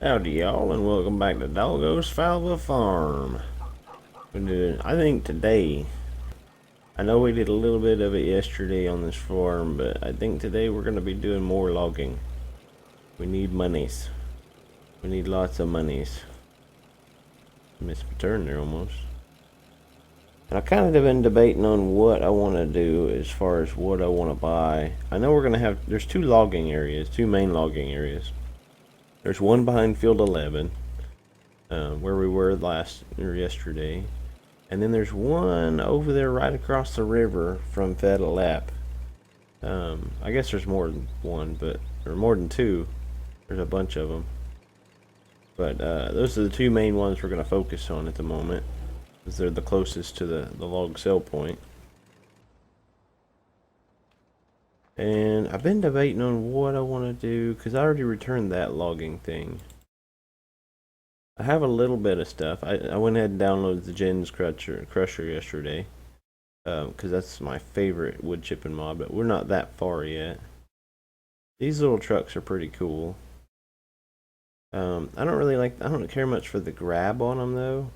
Howdy y'all, and welcome back to Dolgosfalva Farm. I think today, I know we did a little bit of it yesterday on this farm, but I think today we're going to be doing more logging. We need monies. We need lots of monies. Missed my turn there almost. And I kind of have been debating on what I want to do as far as what I want to buy. I know we're going to have, there's two main logging areas. There's one behind field 11, where we were yesterday, and then there's one over there right across the river from Fedalap. I guess there's more than one, or more than two. There's a bunch of them, but those are the two main ones we're going to focus on at the moment, because they're the closest to the log sell point. And I've been debating on what I want to do, because I already returned that logging thing. I have a little bit of stuff. I went ahead and downloaded the Gens Crusher yesterday, because that's my favorite wood chipping mod, but we're not that far yet. These little trucks are pretty cool. I don't care much for the grab on them though.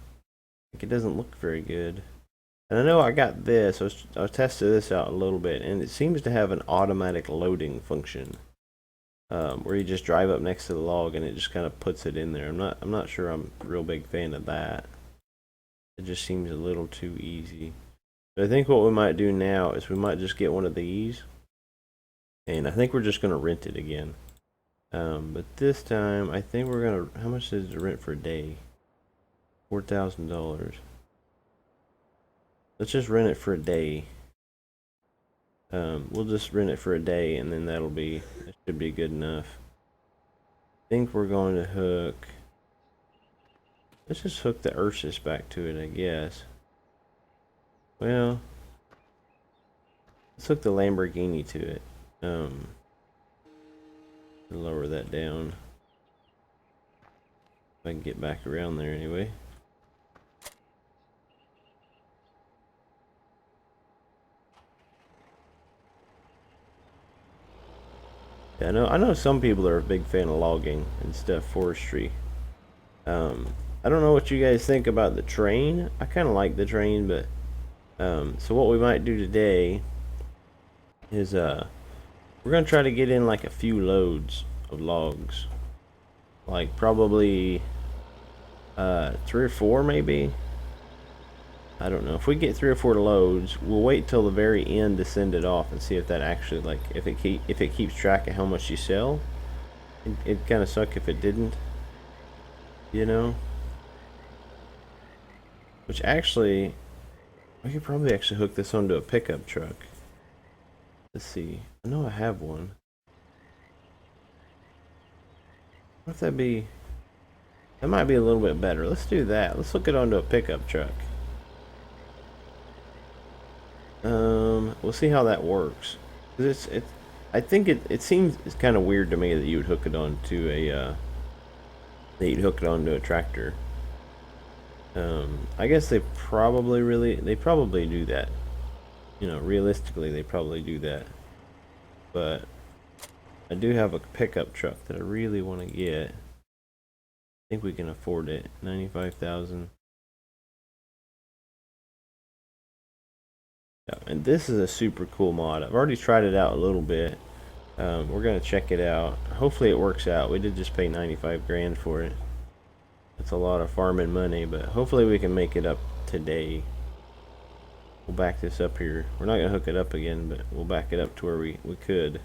Like, it doesn't look very good. And I know I got this. I tested this out a little bit, and it seems to have an automatic loading function, where you just drive up next to the log and it just kind of puts it in there. I'm not sure I'm a real big fan of that. It just seems a little too easy. But I think what we might do now is we might just get one of these, and I think we're just gonna rent it again. But this time I think we're gonna. How much is the rent for a day? $4,000. Let's just rent it for a day. We'll just rent it for a day, and then that should be good enough. I think we're going to hook. Let's just hook the Ursus back to it, I guess. Well, let's hook the Lamborghini to it. Lower that down. If I can get back around there anyway. Yeah, I know some people are a big fan of logging and stuff, forestry. I don't know what you guys think about the train. I kind of like the train, but so what we might do today is we're gonna try to get in like a few loads of logs, like probably 3 or 4 maybe. I don't know. If we get 3 or 4 loads, we'll wait till the very end to send it off and see if that actually, like, if it keeps track of how much you sell. It'd kind of suck if it didn't, you know. Which actually, I could probably actually hook this onto a pickup truck. Let's see. I know I have one. What if that be? That might be a little bit better. Let's do that. Let's hook it onto a pickup truck. We'll see how that works. I think it seems it's kind of weird to me that you would hook it onto a tractor. I guess they probably do that. You know, realistically, they probably do that. But I do have a pickup truck that I really want to get. I think we can afford it. 95,000. Yeah, and this is a super cool mod. I've already tried it out a little bit. We're gonna check it out. Hopefully it works out. We did just pay 95 grand for it. That's a lot of farming money, but hopefully we can make it up today. We'll back this up here. We're not gonna hook it up again, but we'll back it up to where we could,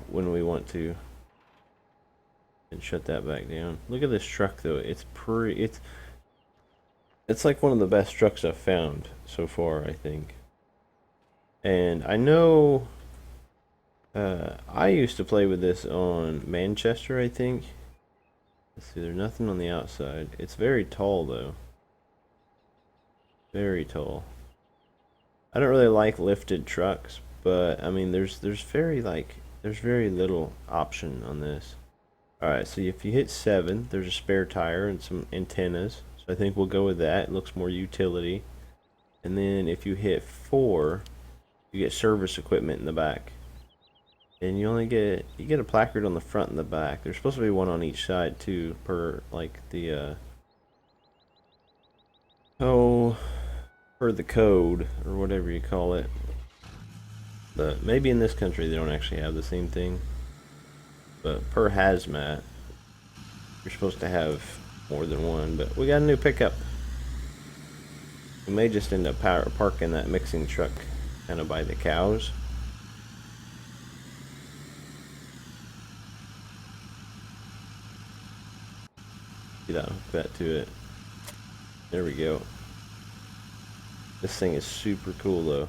when we want to. And shut that back down. Look at this truck though. It's like one of the best trucks I've found so far, I think. And I know I used to play with this on Manchester, I think. Let's see, there's nothing on the outside. It's very tall though. Very tall. I don't really like lifted trucks, but I mean there's very little option on this. Alright, so if you hit 7, there's a spare tire and some antennas. So I think we'll go with that. It looks more utility. And then if you hit 4, you get service equipment in the back. And you get a placard on the front and the back. There's supposed to be one on each side too, per like the oh, per the code or whatever you call it. But maybe in this country they don't actually have the same thing. But per hazmat, you're supposed to have more than one. But we got a new pickup. We may just end up parking that mixing truck kind of by the cows. You know, hook that to it. There we go. This thing is super cool though.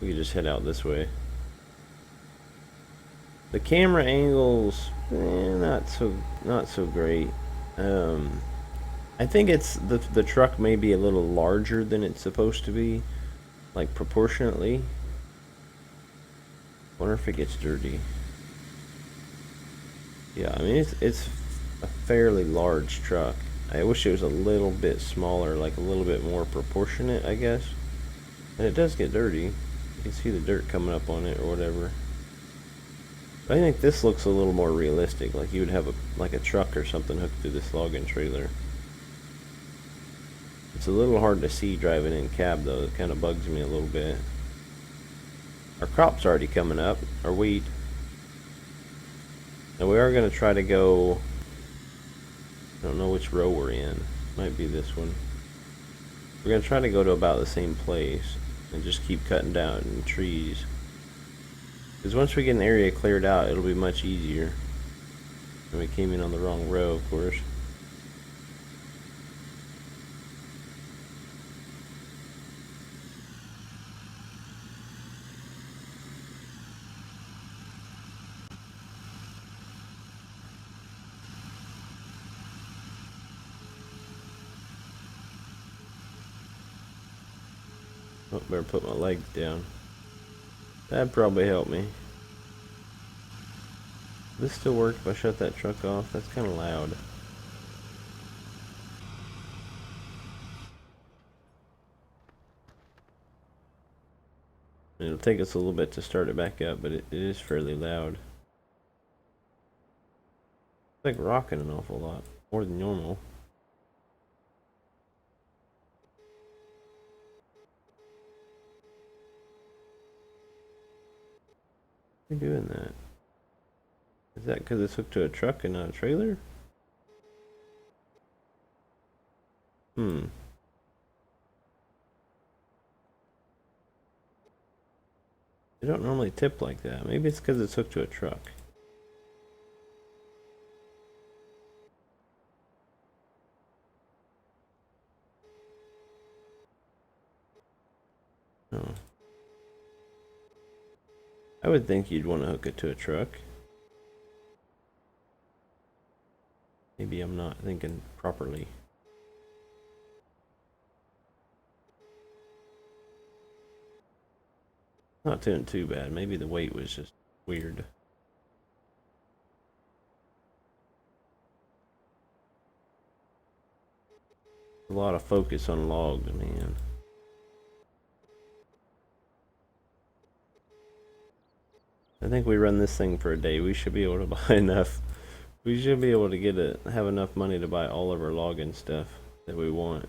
We can just head out this way. The camera angles, not so great. I think it's the truck may be a little larger than it's supposed to be, like proportionately. Wonder if it gets dirty. Yeah, I mean it's a fairly large truck. I wish it was a little bit smaller, like a little bit more proportionate, I guess. And it does get dirty. You can see the dirt coming up on it or whatever. I think this looks a little more realistic, like you would have like a truck or something hooked to this logging trailer. It's a little hard to see driving in cab though, it kind of bugs me a little bit. Our crop's already coming up, our wheat. And we are going to try to go, I don't know which row we're in, might be this one. We're going to try to go to about the same place and just keep cutting down trees. Because once we get an area cleared out, it'll be much easier. And we came in on the wrong row, of course. Oh, better put my legs down. That'd probably help me. This still work if I shut that truck off? That's kind of loud. It'll take us a little bit to start it back up, but it is fairly loud. It's like rocking an awful lot, more than normal. Why are you doing that? Is that because it's hooked to a truck and not a trailer? Hmm. They don't normally tip like that. Maybe it's because it's hooked to a truck. Oh. I would think you'd want to hook it to a truck. Maybe I'm not thinking properly. Not doing too bad. Maybe the weight was just weird. A lot of focus on logs, man. I think we run this thing for a day. We should be able to buy enough. We should be able to have enough money to buy all of our logging stuff that we want.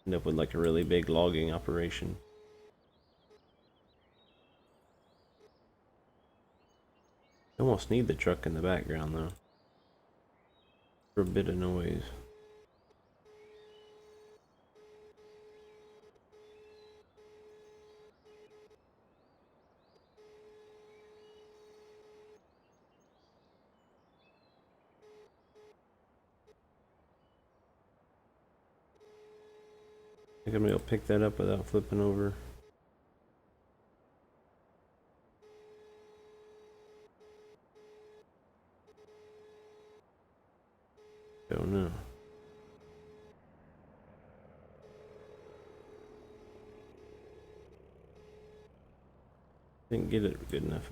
End up with like a really big logging operation. Almost need the truck in the background though, for a bit of noise. I think I'm gonna be able to pick that up without flipping over. Don't know. Didn't get it good enough.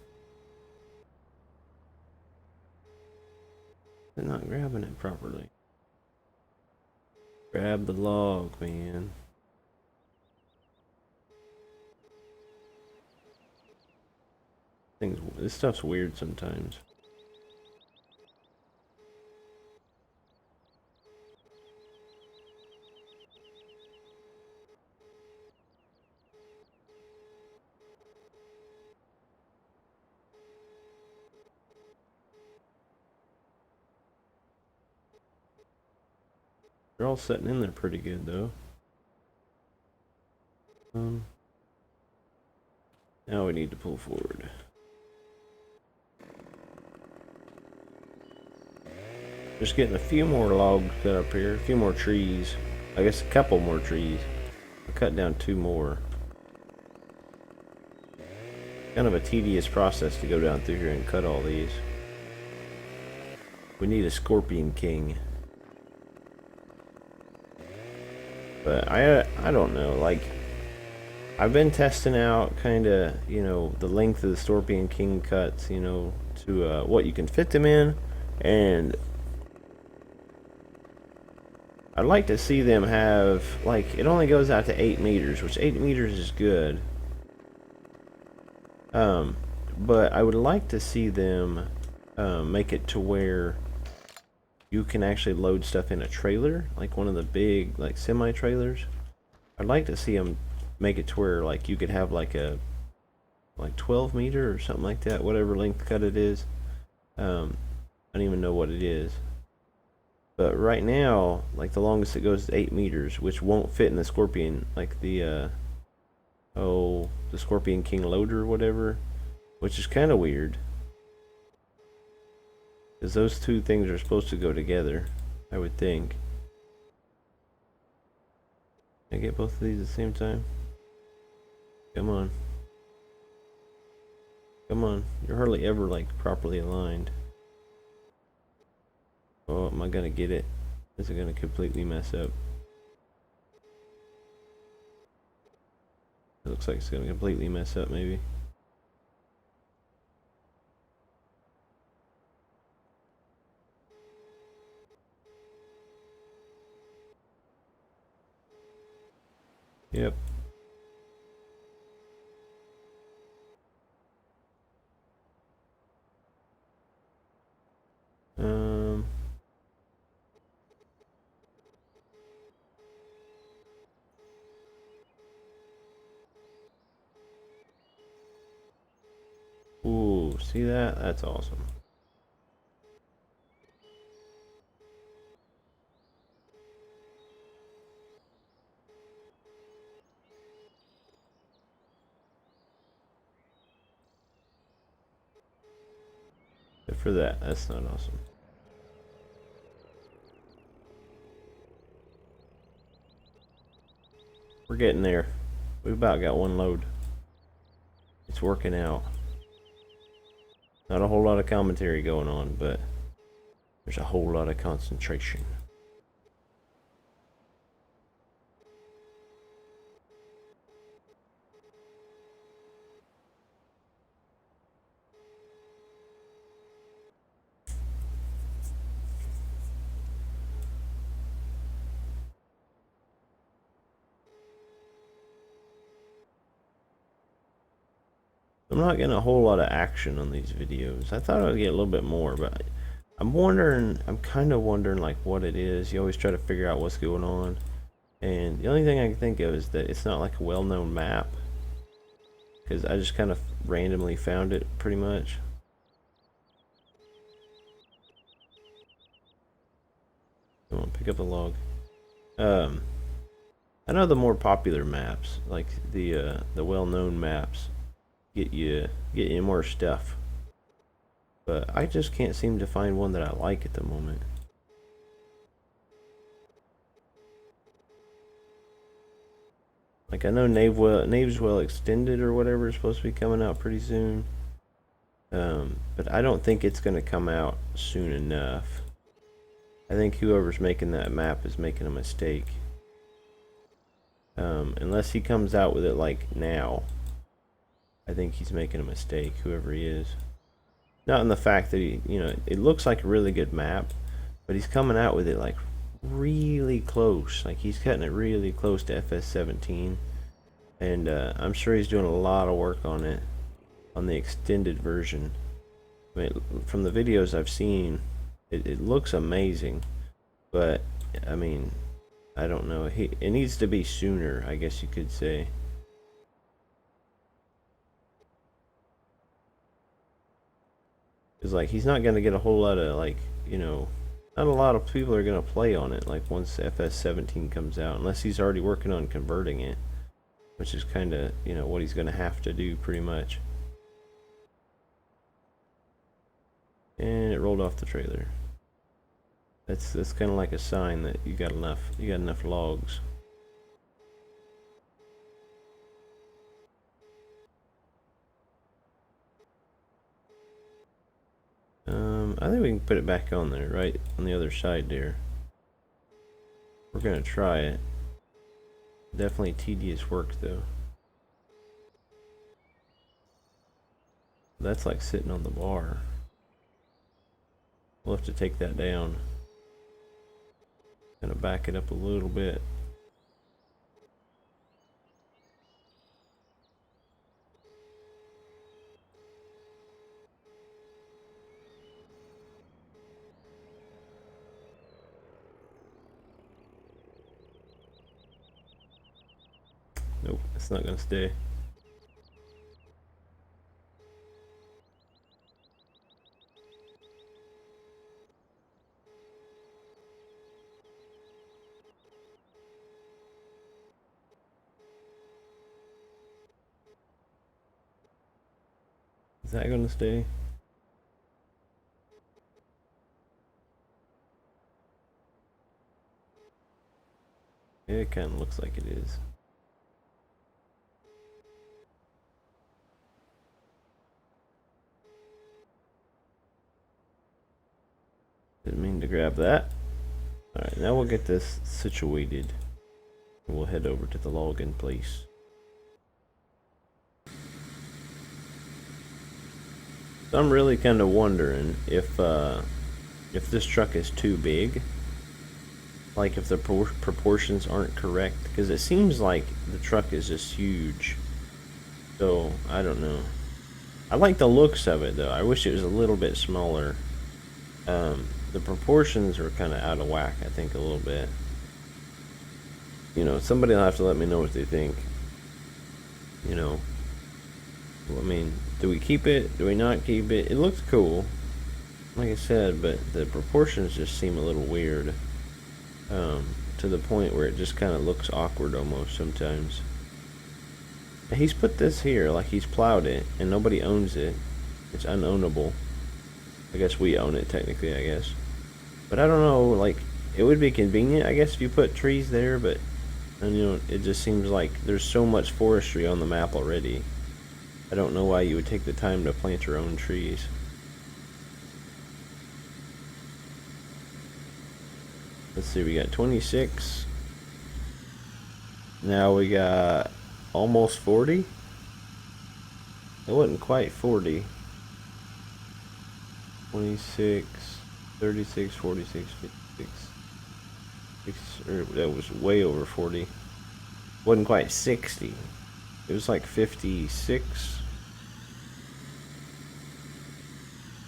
They're not grabbing it properly. Grab the log, man. This stuff's weird sometimes. They're all sitting in there pretty good though. Now we need to pull forward. Just getting a few more logs cut up here, a few more trees. I guess a couple more trees. I cut down 2 more. Kind of a tedious process to go down through here and cut all these. We need a Scorpion King. But I don't know, like, I've been testing out kind of, you know, the length of the Scorpion King cuts, you know, to what you can fit them in, and I'd like to see them have, like, it only goes out to 8 meters, which 8 meters is good. But I would like to see them make it to where you can actually load stuff in a trailer, like one of the big, like, semi-trailers. I'd like to see them make it to where, like, you could have like a 12 meter or something like that, whatever length cut it is. I don't even know what it is. But right now, like, the longest it goes is 8 meters, which won't fit in the Scorpion, like the Scorpion King loader or whatever, which is kind of weird. Because those two things are supposed to go together, I would think. Can I get both of these at the same time? Come on. Come on. You're hardly ever, like, properly aligned. Oh, am I gonna get it? Is it gonna completely mess up? It looks like it's gonna completely mess up, maybe. Yep. Ooh, see that? That's awesome. But for that, that's not awesome. We're getting there. We've about got one load. It's working out. Not a whole lot of commentary going on, but there's a whole lot of concentration. I'm not getting a whole lot of action on these videos. I thought I'd get a little bit more, but I'm kind of wondering, like, what it is. You always try to figure out what's going on, and the only thing I can think of is that it's not like a well-known map, because I just kind of randomly found it, pretty much. Come on, pick up the log. I know the more popular maps, like the well-known maps, get you more stuff, but I just can't seem to find one that I like at the moment. Like, I know Nave's Well Extended or whatever is supposed to be coming out pretty soon, but I don't think it's going to come out soon enough. I think whoever's making that map is making a mistake, unless he comes out with it like now. I think he's making a mistake, whoever he is. Not in the fact that he, you know, it looks like a really good map, but he's coming out with it like really close. Like, he's cutting it really close to FS17, and I'm sure he's doing a lot of work on it. on the extended version. I mean, from the videos I've seen, it looks amazing, but I mean, I don't know. It needs to be sooner, I guess you could say. Cause like he's not gonna get a whole lot of like, you know, not a lot of people are gonna play on it like once FS17 comes out, unless he's already working on converting it, which is kind of, you know, what he's gonna have to do pretty much. And it rolled off the trailer. That's kind of like a sign that you got enough logs. I think we can put it back on there, right on the other side there. We're gonna try it. Definitely tedious work though. That's like sitting on the bar. We'll have to take that down. Gonna back it up a little bit. Nope, it's not gonna stay. Is that gonna stay? Yeah, it kind of looks like it is. Didn't mean to grab that. Alright, now we'll get this situated. We'll head over to the login place. So I'm really kind of wondering if this truck is too big. Like if the proportions aren't correct. Because it seems like the truck is just huge. So, I don't know. I like the looks of it though. I wish it was a little bit smaller. The proportions are kind of out of whack, I think, a little bit. You know, somebody will have to let me know what they think. You know, I mean, do we keep it? Do we not keep it? It looks cool, like I said, but the proportions just seem a little weird. To the point where it just kind of looks awkward almost sometimes. And he's put this here, like he's plowed it, and nobody owns it. It's unownable. I guess we own it technically, I guess. But I don't know, like, it would be convenient, I guess, if you put trees there, but, and, you know, it just seems like there's so much forestry on the map already. I don't know why you would take the time to plant your own trees. Let's see, we got 26. Now we got almost 40. It wasn't quite 40. 26, 36, 46, 56. That was way over 40. Wasn't quite 60. It was like 56.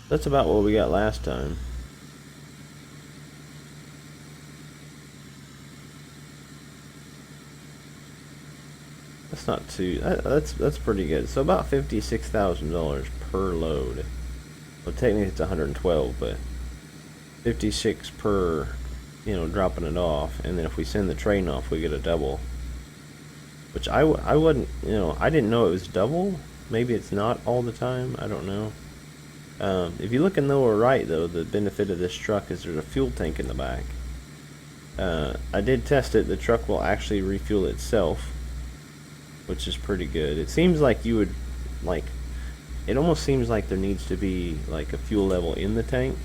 That's about what we got last time. That's not too. That's pretty good. So about $56,000 per load. Well, technically it's 112, but 56 per, you know, dropping it off, and then if we send the train off, we get a double. Which I wouldn't, you know, I didn't know it was double. Maybe it's not all the time. I don't know. If you look in the lower right, though, the benefit of this truck is there's a fuel tank in the back. I did test it. The truck will actually refuel itself, which is pretty good. It seems like you would, like, it almost seems like there needs to be, like, a fuel level in the tank.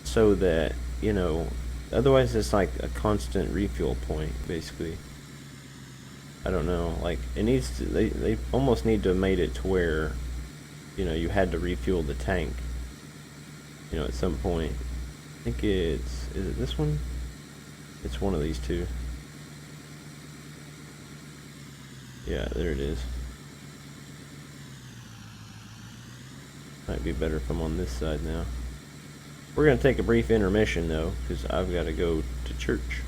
So that, you know, otherwise it's like a constant refuel point, basically. I don't know, like, it needs to, they almost need to have made it to where, you know, you had to refuel the tank, you know, at some point. I think is it this one? It's one of these two. Yeah, there it is. Might be better if I'm on this side now. We're going to take a brief intermission, though, because I've got to go to church.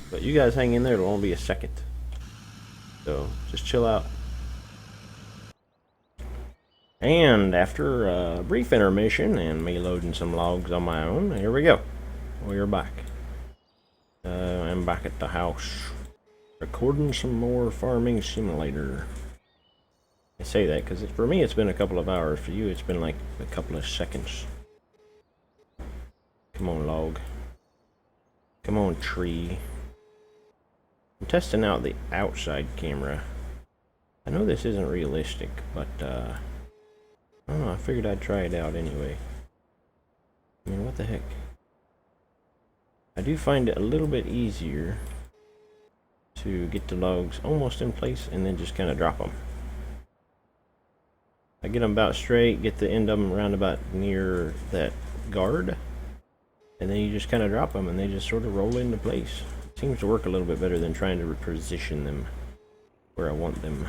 But you guys hang in there, it'll only be a second. So, just chill out. And after a brief intermission and me loading some logs on my own, here we go. We're back. I'm back at the house. Recording some more Farming Simulator. I say that because for me it's been a couple of hours. For you it's been like a couple of seconds. Come on, log. Come on, tree. I'm testing out the outside camera. I know this isn't realistic, but I don't know, I figured I'd try it out anyway. I mean, what the heck? I do find it a little bit easier to get the logs almost in place and then just kind of drop them. I get them about straight, get the end of them around about near that guard, and then you just kind of drop them and they just sort of roll into place. It seems to work a little bit better than trying to reposition them where I want them.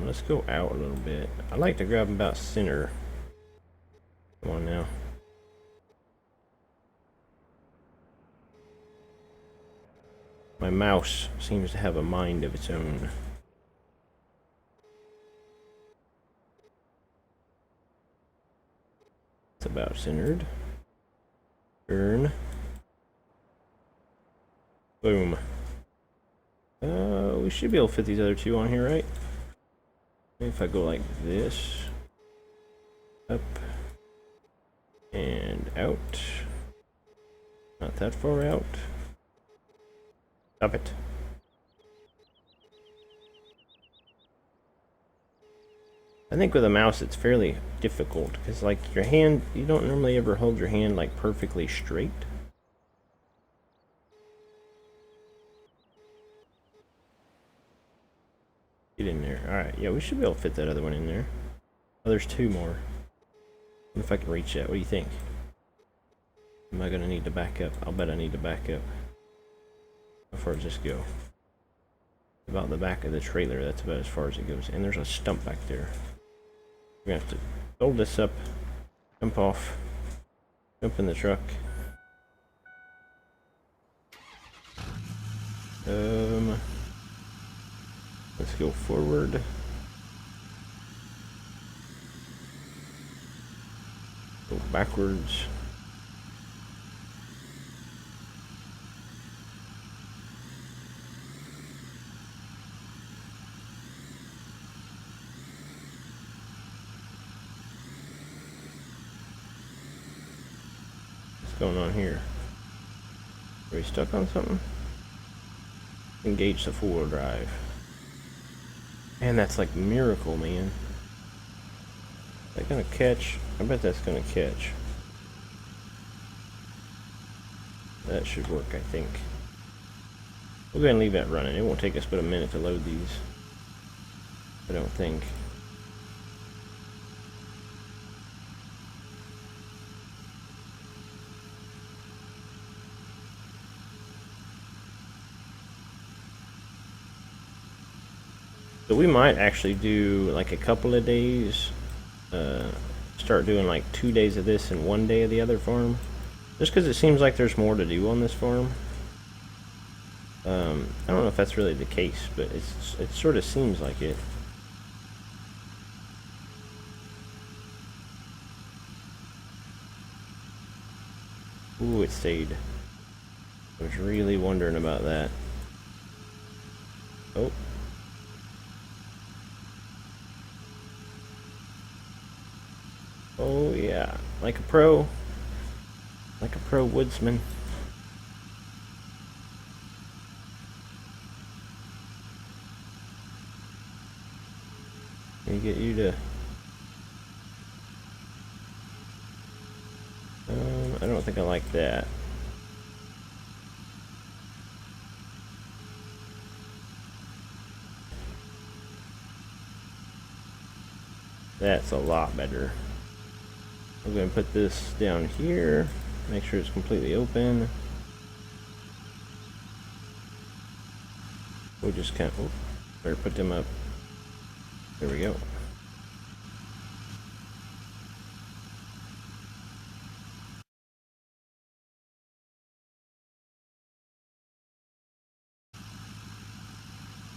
Let's go out a little bit. I like to grab them about center. Come on now. My mouse seems to have a mind of its own. It's about centered. Turn. Boom. We should be able to fit these other two on here, right? Maybe if I go like this. Up. And out. Not that far out. Stop it. I think with a mouse it's fairly difficult because like your hand, you don't normally ever hold your hand like perfectly straight. Get in there. Alright, yeah, we should be able to fit that other one in there. Oh, there's two more. What if I can reach that? What do you think? Am I gonna need to back up? I'll bet I need to back up. How far does this go? About the back of the trailer, that's about as far as it goes. And there's a stump back there. We're gonna have to fold this up, jump off, jump in the truck. Let's go forward. Go backwards. What's going on here? Are we stuck on something? Engage the four-wheel drive. Man, that's like miracle, man. Is that gonna catch? I bet that's gonna catch. That should work, I think. We'll go ahead and leave that running. It won't take us but a minute to load these. I don't think. So we might actually do like a couple of days, start doing like 2 days of this and 1 day of the other farm, just because it seems like there's more to do on this farm. I don't know if that's really the case, but it sort of seems like it. Ooh, it stayed. I was really wondering about that. Oh. Oh yeah, like a pro woodsman. Let me get you to. I don't think I like that. That's a lot better. I'm going to put this down here, make sure it's completely open. We'll just kind of, better put them up There we go.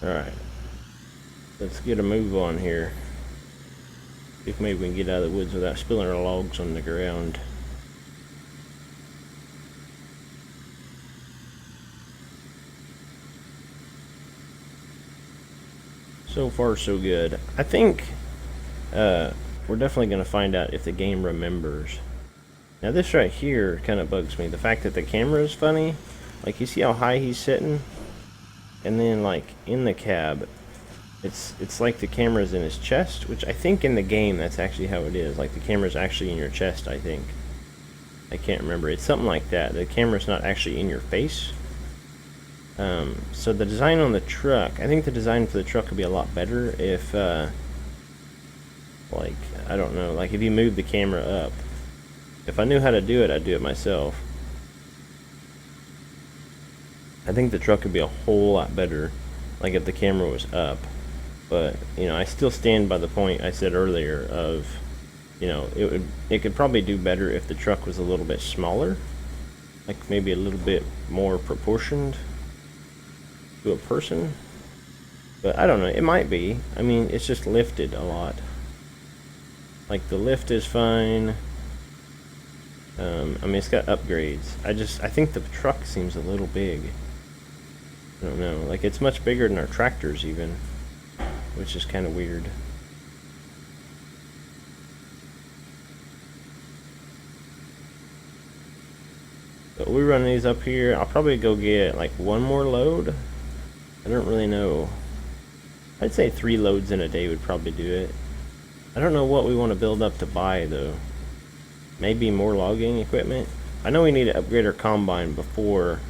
Alright. Let's get a move on here. See if maybe we can get out of the woods without spilling our logs on the ground. So far, so good. I think we're definitely going to find out if the game remembers. Now this right here kind of bugs me. The fact that the camera is funny. Like, you see how high he's sitting? And then, like, in the cab, it's like the camera's in his chest, which I think in the game that's actually how it is. Like, the camera's actually in your chest, I think. I can't remember. It's something like that. The camera's not actually in your face. So the design on the truck, I think the design for the truck would be a lot better if, like, I don't know, like if you move the camera up. If I knew how to do it, I'd do it myself. I think the truck would be a whole lot better, like if the camera was up. But, you know, I still stand by the point I said earlier of, you know, it could probably do better if the truck was a little bit smaller, like maybe a little bit more proportioned to a person. But I don't know, it might be. I mean, it's just lifted a lot. Like, the lift is fine. I mean, it's got upgrades. I think the truck seems a little big. I don't know, like it's much bigger than our tractors even, which is kind of weird. But we run these up here. I'll probably go get like one more load. I don't really know. I'd say 3 loads in a day would probably do it. I don't know what we want to build up to buy though. Maybe more logging equipment. I know we need to upgrade our combine before.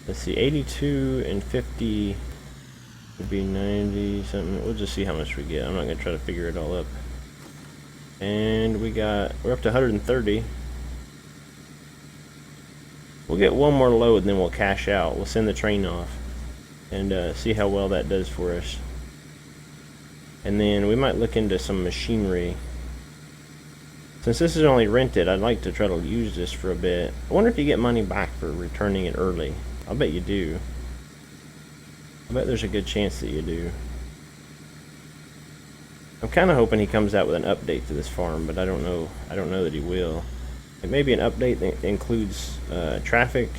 Let's see, 82 and 50 would be 90 something. We'll just see how much we get. I'm not gonna try to figure it all up. And we're up to 130. We'll get one more load and then we'll cash out. We'll send the train off and see how well that does for us. And then we might look into some machinery. Since this is only rented, I'd like to try to use this for a bit. I wonder if you get money back for returning it early. I'll bet you do. I bet there's a good chance that you do. I'm kind of hoping he comes out with an update to this farm, but I don't know. I don't know that he will. Like maybe an update that includes traffic.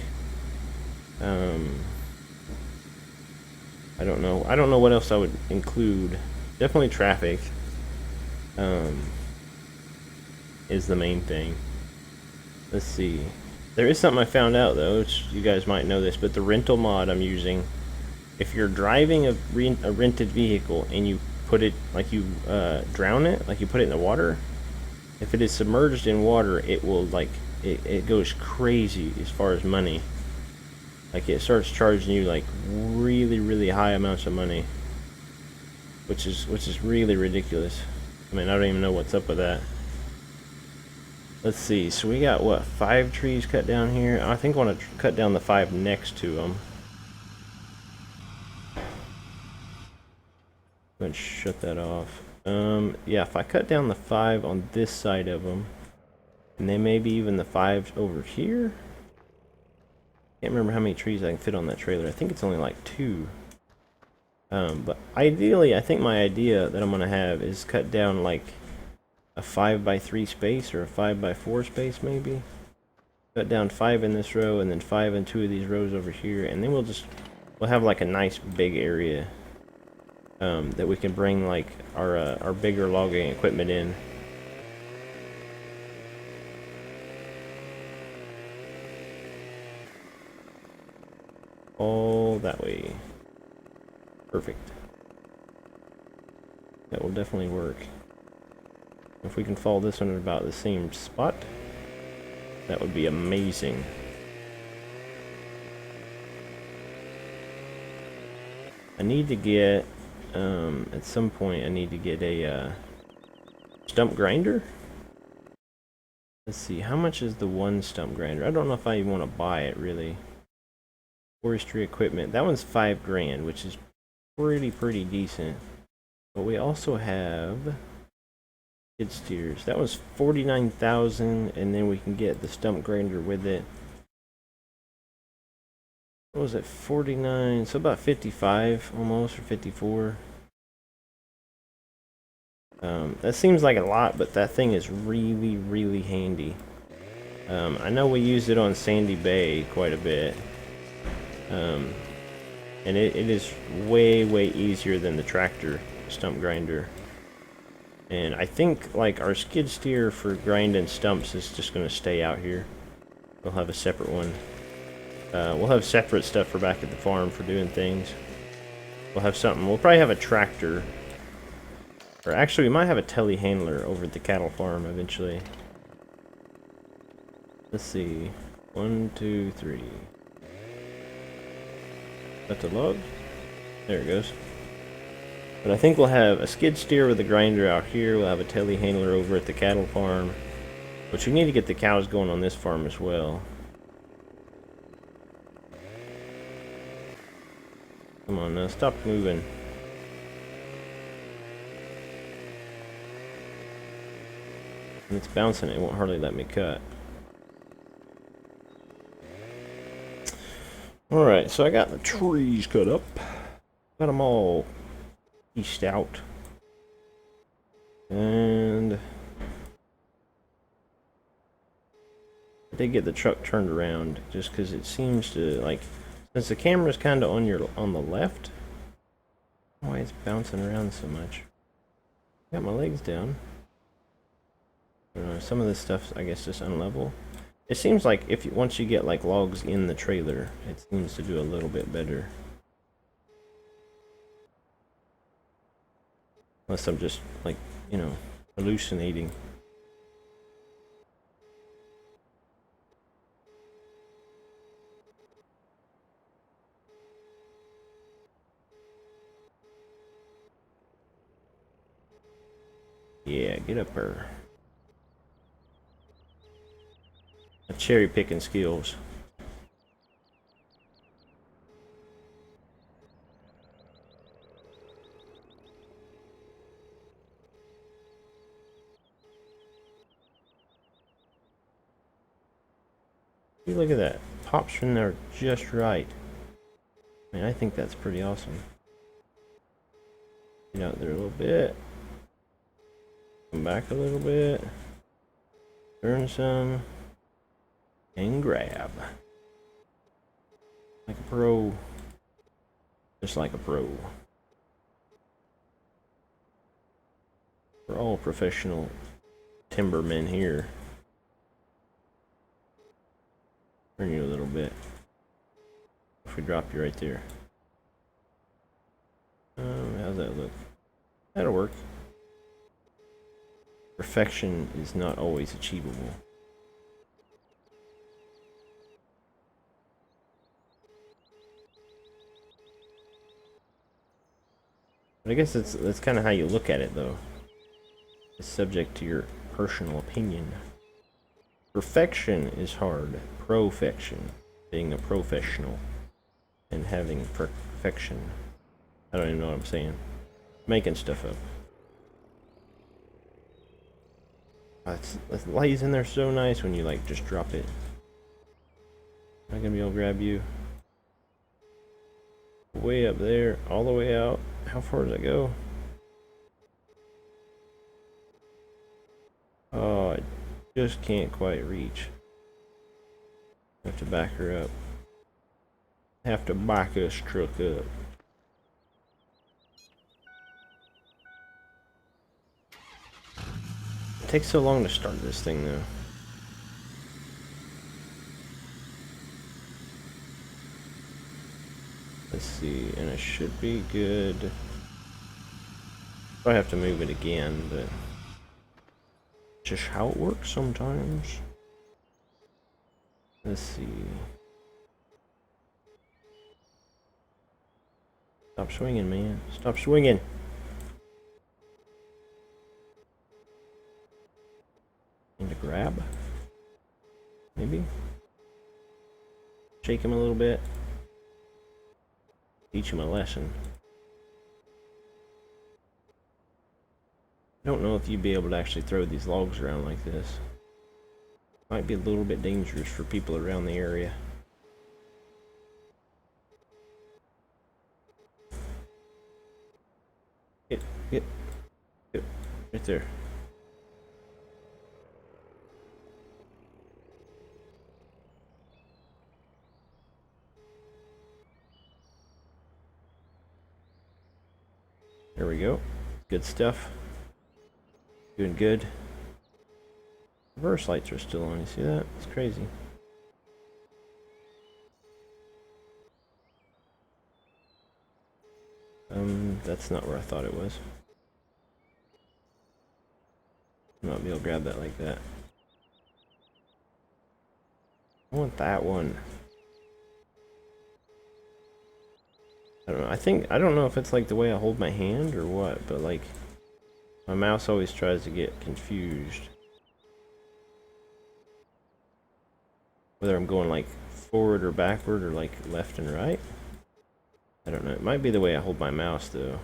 I don't know. I don't know what else I would include. Definitely traffic. Is the main thing. Let's see. There is something I found out though, which you guys might know this, but the rental mod I'm using, if you're driving a rented vehicle and you put it, like you drown it, like you put it in the water, if it is submerged in water, it will like, it goes crazy as far as money. Like it starts charging you like really, really high amounts of money, which is really ridiculous. I mean, I don't even know what's up with that. Let's see, so we got, what, 5 trees cut down here? I think I want to cut down the 5 next to them. Let's shut that off. Yeah, if I cut down the 5 on this side of them, and then maybe even the 5 over here? Can't remember how many trees I can fit on that trailer. I think it's only like 2. But ideally, I think my idea that I'm going to have is cut down like a 5x3 space or a 5x4 space maybe. Cut down 5 in this row and then 5 in 2 of these rows over here, and then we'll have like a nice big area that we can bring like our bigger logging equipment in. All that way. Perfect. That will definitely work. If we can follow this one at about the same spot, that would be amazing. I need to get, at some point, I need to get a stump grinder. Let's see, how much is the one stump grinder? I don't know if I even want to buy it, really. Forestry equipment. That one's $5 grand, which is pretty decent. But we also have skid steers. That was 49,000, and then we can get the stump grinder with it. What was it? 49, so about 55 almost, or 54. That seems like a lot, but that thing is really handy. I know we used it on Sandy Bay quite a bit. And it is way easier than the tractor stump grinder. And I think like our skid steer for grinding stumps is just going to stay out here. We'll have a separate one. We'll have separate stuff for back at the farm for doing things. We'll have something. We'll probably have a tractor. Or actually, we might have a telehandler over at the cattle farm eventually. Let's see. 1, 2, 3. That's a log. There it goes. But I think we'll have a skid steer with a grinder out here. We'll have a telehandler over at the cattle farm. But we need to get the cows going on this farm as well. Come on now, stop moving. And it's bouncing, it won't hardly let me cut. Alright, so I got the trees cut up. Got them all pieced out. And I did get the truck turned around just because it seems to, like, since the camera's kind of on the left, why it's bouncing around so much. Got my legs down. Some of this stuff, I guess, just unlevel. It seems like once you get like logs in the trailer, it seems to do a little bit better. Unless I'm just like, you know, hallucinating. Yeah, get up there. Cherry picking skills. See, look at that. Pops from there just right. I mean, I think that's pretty awesome. Get out there a little bit. Come back a little bit. Turn some. And grab. Like a pro. Just like a pro. We're all professional timbermen here. Turn you a little bit. If we drop you right there. How's that look? That'll work. Perfection is not always achievable. But I guess that's kind of how you look at it, though. It's subject to your personal opinion. Perfection is hard. Profection, being a professional, and having perfection. I don't even know what I'm saying. Making stuff up. It lays in there so nice when you like just drop it. Am I gonna be able to grab you? Way up there, all the way out. How far does it go? Oh, I just can't quite reach. I have to back her up. Have to back this truck up. It takes so long to start this thing though. Let's see, and it should be good. I have to move it again, but just how it works sometimes. Let's see. Stop swinging, man. Stop swinging. And to grab. Maybe. Shake him a little bit. Teach him a lesson. don't know if you'd be able to actually throw these logs around like this. Might be a little bit dangerous for people around the area. Get, get, get, right there. There we go. Good stuff. Doing good. Reverse lights are still on. You see that? It's crazy. That's not where I thought it was. Might be able to grab that like that. I want that one. I don't know. I don't know if it's like the way I hold my hand or what, but like my mouse always tries to get confused. Whether I'm going like forward or backward or like left and right. I don't know. It might be the way I hold my mouse though.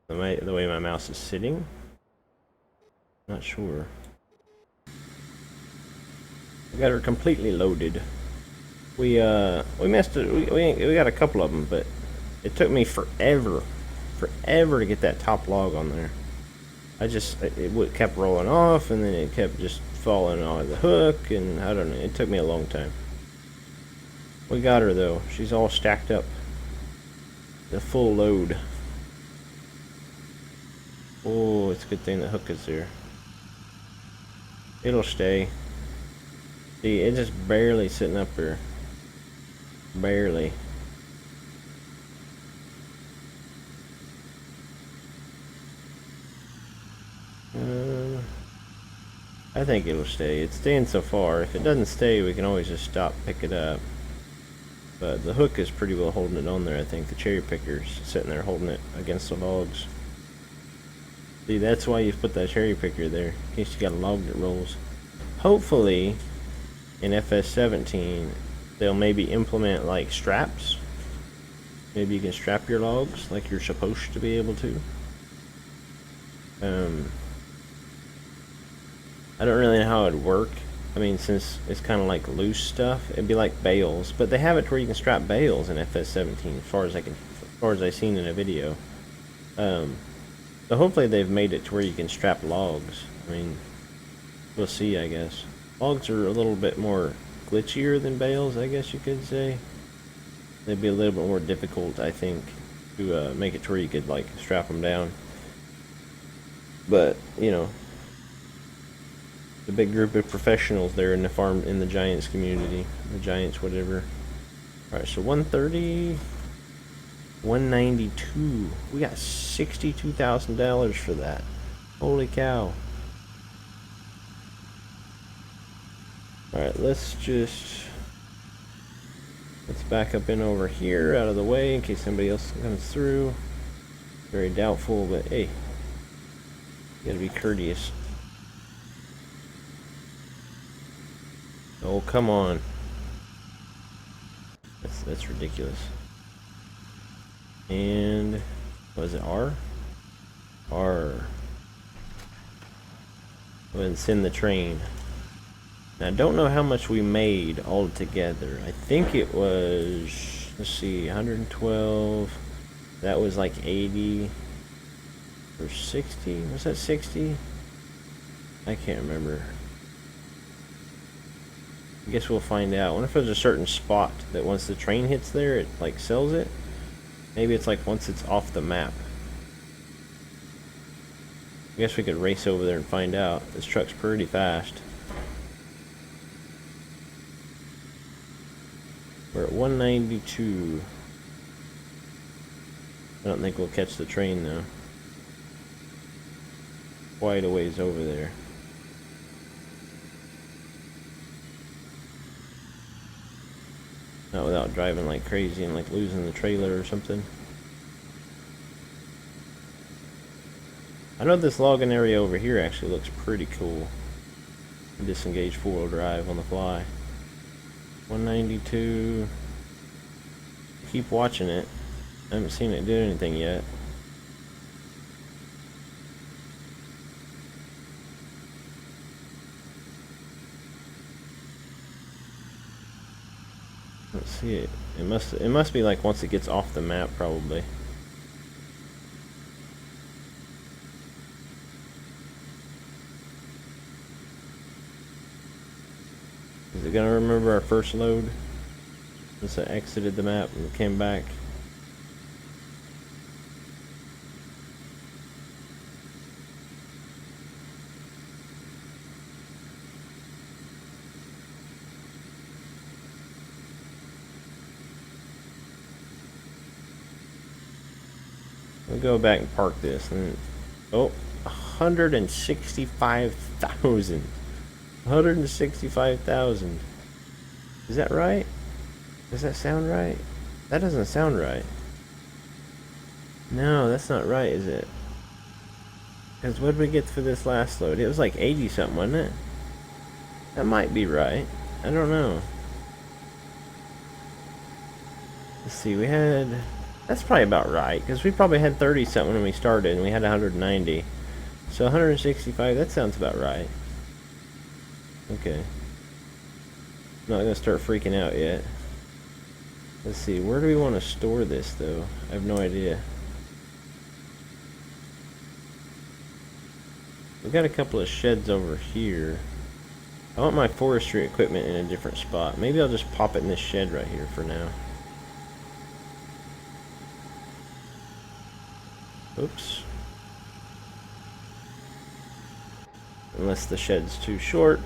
The way my mouse is sitting. Not sure. We got her completely loaded. We messed it. We got a couple of them, but it took me forever to get that top log on there. It kept rolling off, and then it kept just falling on the hook, and I don't know. It took me a long time. We got her though. She's all stacked up. The full load. Oh, it's a good thing the hook is there. It'll stay. See, it's just barely sitting up here. Barely. I think it'll stay. It's staying so far. If it doesn't stay, we can always just stop, pick it up. But the hook is pretty well holding it on there, I think. The cherry picker's sitting there holding it against the logs. See, that's why you put that cherry picker there, in case you got a log that rolls. Hopefully, in FS17, they'll maybe implement like straps. Maybe you can strap your logs like you're supposed to be able to. I don't really know how it'd work. I mean, since it's kind of like loose stuff, it'd be like bales. But they have it where you can strap bales in FS17, as far as I've seen in a video. So hopefully they've made it to where you can strap logs. I mean, we'll see, I guess. Logs are a little bit more glitchier than bales, I guess you could say. They'd be a little bit more difficult, I think, to make it to where you could like strap them down. But you know, the big group of professionals there in the Giants community, the Giants whatever. All right, so 130, 192. We got $62,000 for that. Holy cow! All right, let's back up in over here, out of the way, in case somebody else comes through. Very doubtful, but hey, you gotta be courteous. Oh, come on. That's ridiculous. And was it R? R. Go ahead and send the train. Now I don't know how much we made all together. I think it was, let's see, 112. That was like 80 or 60. Was that 60? I can't remember. I guess we'll find out. I wonder if there's a certain spot that once the train hits there, it like sells it. Maybe it's like once it's off the map. I guess we could race over there and find out. This truck's pretty fast. We're at 192. I don't think we'll catch the train though. Quite a ways over there. Not without driving like crazy and like losing the trailer or something. I know this logging area over here actually looks pretty cool. Disengage 4-wheel drive on the fly. 192. Keep watching it. I haven't seen it do anything yet. Let's see it. It must be like once it gets off the map, probably. Is it gonna remember our first load? Once it exited the map and came back. We'll go back and park this. And, oh, 165,000. 165,000. Is that right? Does that sound right? That doesn't sound right. No, that's not right, is it? Because what did we get for this last load? It was like 80 something, wasn't it? That might be right. I don't know. Let's see, we had... That's probably about right, because we probably had 30 something when we started, and we had 190. So 165, that sounds about right. Okay. I'm not going to start freaking out yet. Let's see, where do we want to store this, though? I have no idea. We've got a couple of sheds over here. I want my forestry equipment in a different spot. Maybe I'll just pop it in this shed right here for now. Oops. Unless the shed's too short,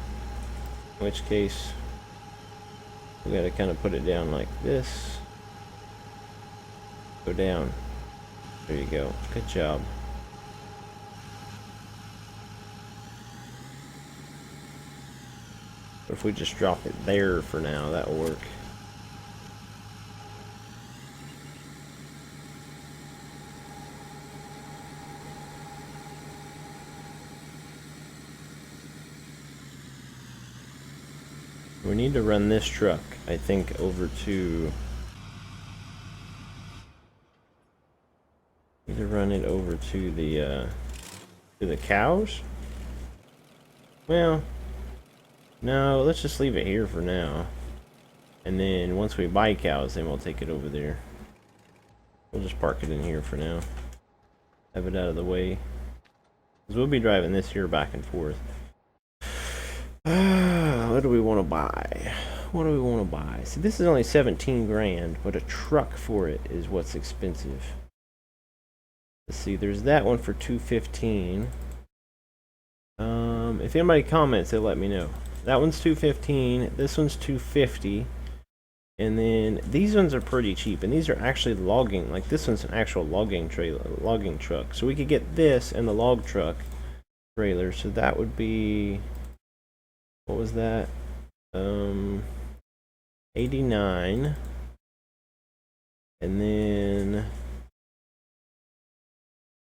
in which case we gotta kind of put it down like this. Go down. There you go. Good job. But if we just drop it there for now, that'll work. We need to run this truck, I think, over to... Need to run it over to the cows? Well, no, let's just leave it here for now. And then once we buy cows, then we'll take it over there. We'll just park it in here for now. Have it out of the way. Because we'll be driving this here back and forth. What do we want to buy? What do we want to buy? See, this is only 17 grand, but a truck for it is what's expensive. Let's see, there's that one for 215. If anybody comments, they'll let me know. That one's 215. This one's 250. And then these ones are pretty cheap, and these are actually logging. Like this one's an actual logging trailer, logging truck. So we could get this and the log truck trailer. So that would be, what was that? 89. And then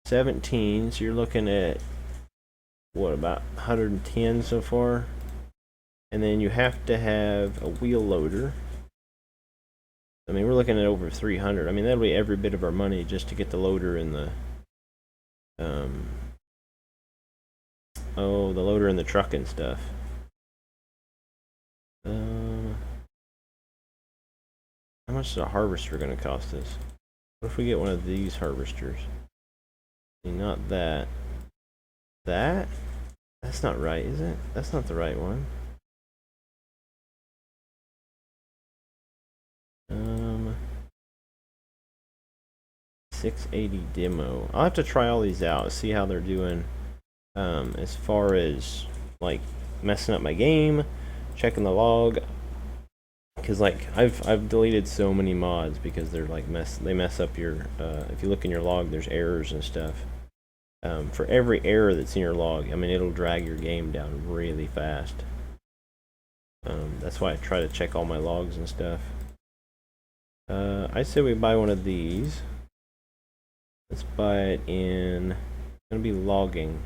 17. So you're looking at what, about 110 so far? And then you have to have a wheel loader. I mean, we're looking at over 300. I mean, that'll be every bit of our money just to get the loader and the the loader and the truck and stuff. How much is a harvester going to cost us? What if we get one of these harvesters? Not that. That? That's not right, is it? That's not the right one. 680 demo. I'll have to try all these out, see how they're doing. As far as like messing up my game, checking the log. Because like I've deleted so many mods because they're like they mess up your if you look in your log, there's errors and stuff. For every error that's in your log, I mean, it'll drag your game down really fast. That's why I try to check all my logs and stuff. I say we buy one of these. Let's buy it in. It's gonna be logging.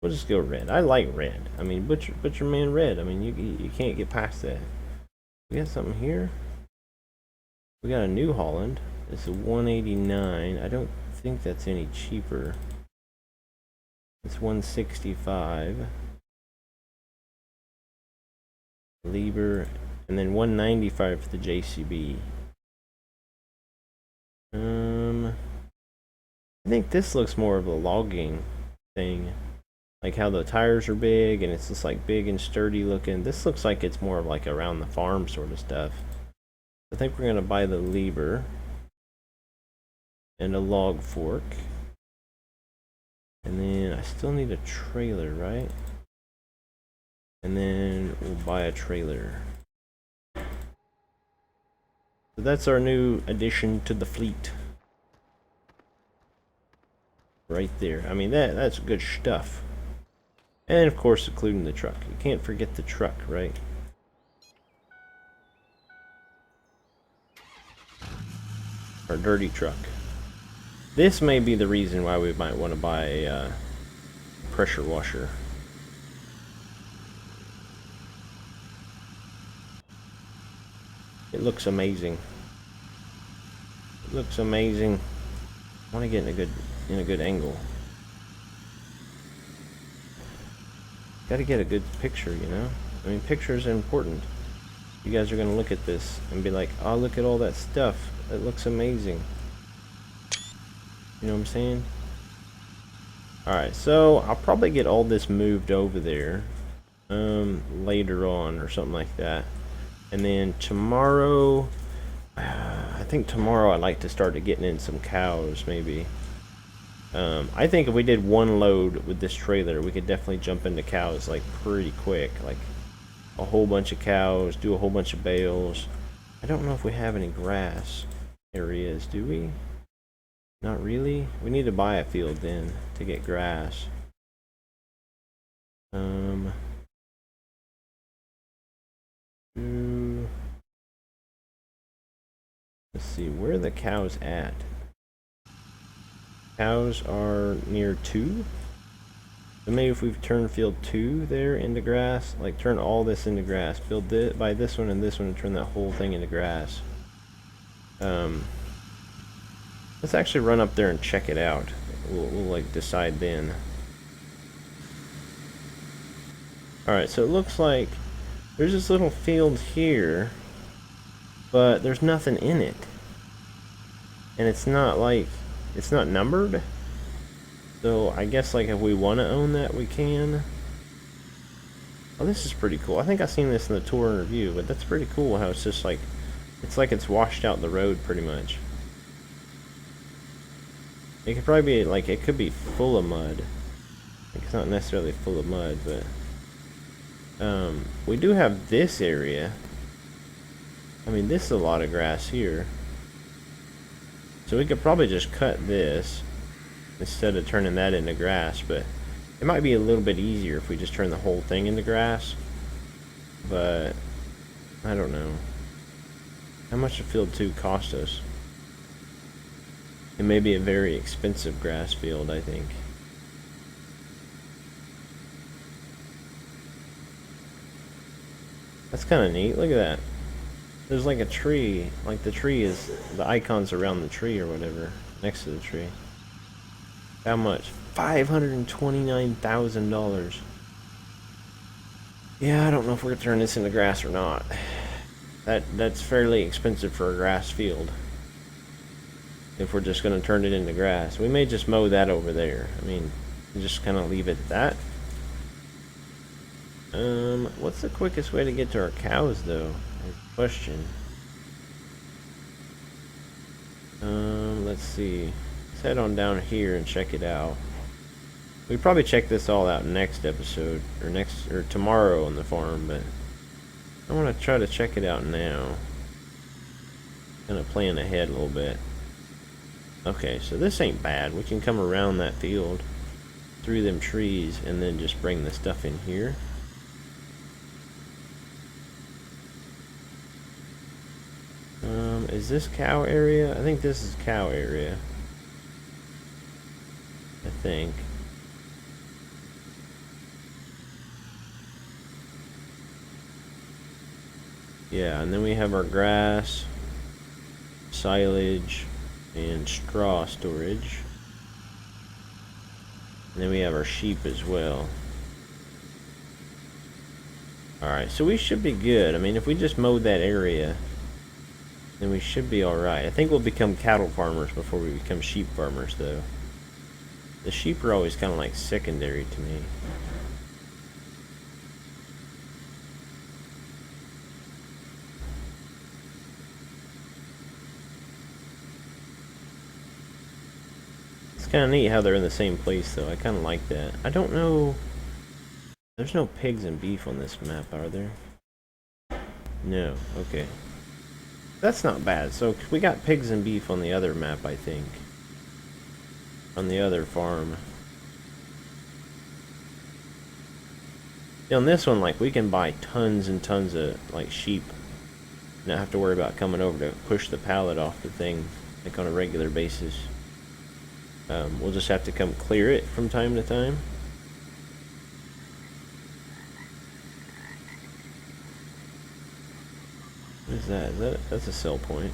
We'll just go red. I like red. I mean, Butcher Man red. I mean, you can't get past that. We got something here. We got a New Holland. It's a 189. I don't think that's any cheaper. It's 165. Lieber, and then 195 for the JCB. I think this looks more of a logging thing. Like how the tires are big and it's just like big and sturdy looking. This looks like it's more of like around the farm sort of stuff. I think we're gonna buy the lever and a log fork. And then I still need a trailer, right? And then we'll buy a trailer. So that's our new addition to the fleet. Right there. I mean that's good stuff. And of course including the truck. You can't forget the truck, right? Our dirty truck. This may be the reason why we might want to buy a pressure washer. It looks amazing. It looks amazing. I want to get in a good angle. Got to get a good picture, you know? I mean, pictures are important. You guys are going to look at this and be like, oh, look at all that stuff. It looks amazing. You know what I'm saying? Alright, so I'll probably get all this moved over there later on or something like that. And then tomorrow, I think tomorrow I'd like to start getting in some cows, maybe. I think if we did one load with this trailer, we could definitely jump into cows like pretty quick. Like a whole bunch of cows, do a whole bunch of bales. I don't know if we have any grass areas, do we? Not really. We need to buy a field then to get grass. Let's see, where are the cows at? Cows are near 2. So maybe if we've turned field 2 there into grass, like turn all this into grass, build this, buy this one and turn that whole thing into grass. Let's actually run up there and check it out. We'll like decide then. Alright, so it looks like there's this little field here, but there's nothing in it. And it's not like, it's not numbered. So I guess like if we want to own that, we can. Oh, this is pretty cool. I think I've seen this in the tour and review, but that's pretty cool how it's just like, it's washed out the road pretty much. It could probably be like, it could be full of mud. Like, it's not necessarily full of mud, but we do have this area. I mean, this is a lot of grass here. So we could probably just cut this instead of turning that into grass, but it might be a little bit easier if we just turn the whole thing into grass. But I don't know. How much does field 2 cost us? It may be a very expensive grass field, I think. That's kind of neat. Look at that. There's like a tree. Like the tree is, the icon's around the tree or whatever. Next to the tree. How much? $529,000. Yeah, I don't know if we're gonna turn this into grass or not. That's fairly expensive for a grass field. If we're just gonna turn it into grass. We may just mow that over there. I mean, just kind of leave it at that. What's the quickest way to get to our cows, though? Question. Let's see. Let's head on down here and check it out. We probably check this all out next episode, or tomorrow on the farm, but I want to try to check it out now. Kind of plan ahead a little bit. Okay, so this ain't bad. We can come around that field, through them trees, and then just bring the stuff in here. Is this cow area? I think this is cow area. I think. Yeah, and then we have our grass, silage, and straw storage. And then we have our sheep as well. Alright, so we should be good. I mean, if we just mowed that area, then we should be alright. I think we'll become cattle farmers before we become sheep farmers, though. The sheep are always kind of like secondary to me. It's kind of neat how they're in the same place, though. I kind of like that. I don't know... There's no pigs and beef on this map, are there? No, okay. That's not bad. So we got pigs and beef on the other map, I think. On the other farm. On this one, like, we can buy tons and tons of, like, sheep. Not have to worry about coming over to push the pallet off the thing, like, on a regular basis. We'll just have to come clear it from time to time. What is that? That's a sell point.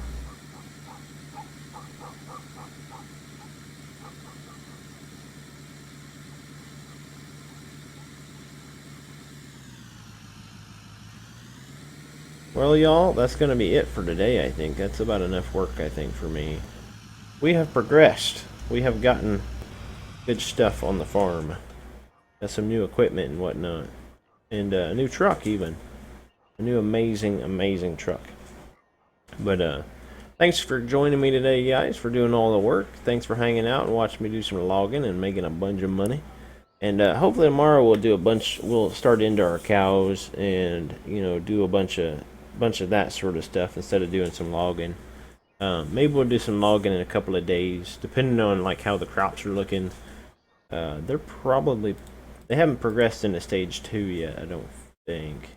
Well, y'all, that's going to be it for today, I think. That's about enough work, I think, for me. We have progressed. We have gotten good stuff on the farm. Got some new equipment and whatnot. And a new truck, even. A new amazing truck. But, thanks for joining me today, guys, for doing all the work. Thanks for hanging out and watching me do some logging and making a bunch of money. And hopefully tomorrow we'll start into our cows and, you know, do a bunch of that sort of stuff instead of doing some logging. Maybe we'll do some logging in a couple of days, depending on like how the crops are looking. They haven't progressed into stage 2 yet, I don't think.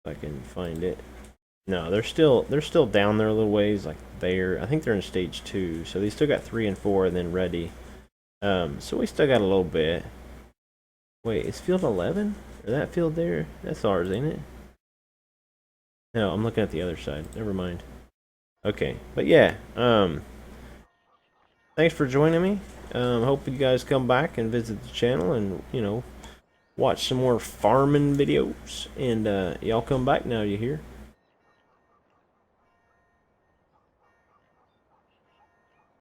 If I can find it. No, they're still down there a little ways, like there. I think they're in stage 2, so they still got 3 and 4 and then ready. So we still got a little bit. Wait, is field 11? Or that field there? That's ours, ain't it? No, I'm looking at the other side. Never mind. Okay, but yeah, thanks for joining me. Hope you guys come back and visit the channel and, you know, watch some more farming videos. And y'all come back now, you hear?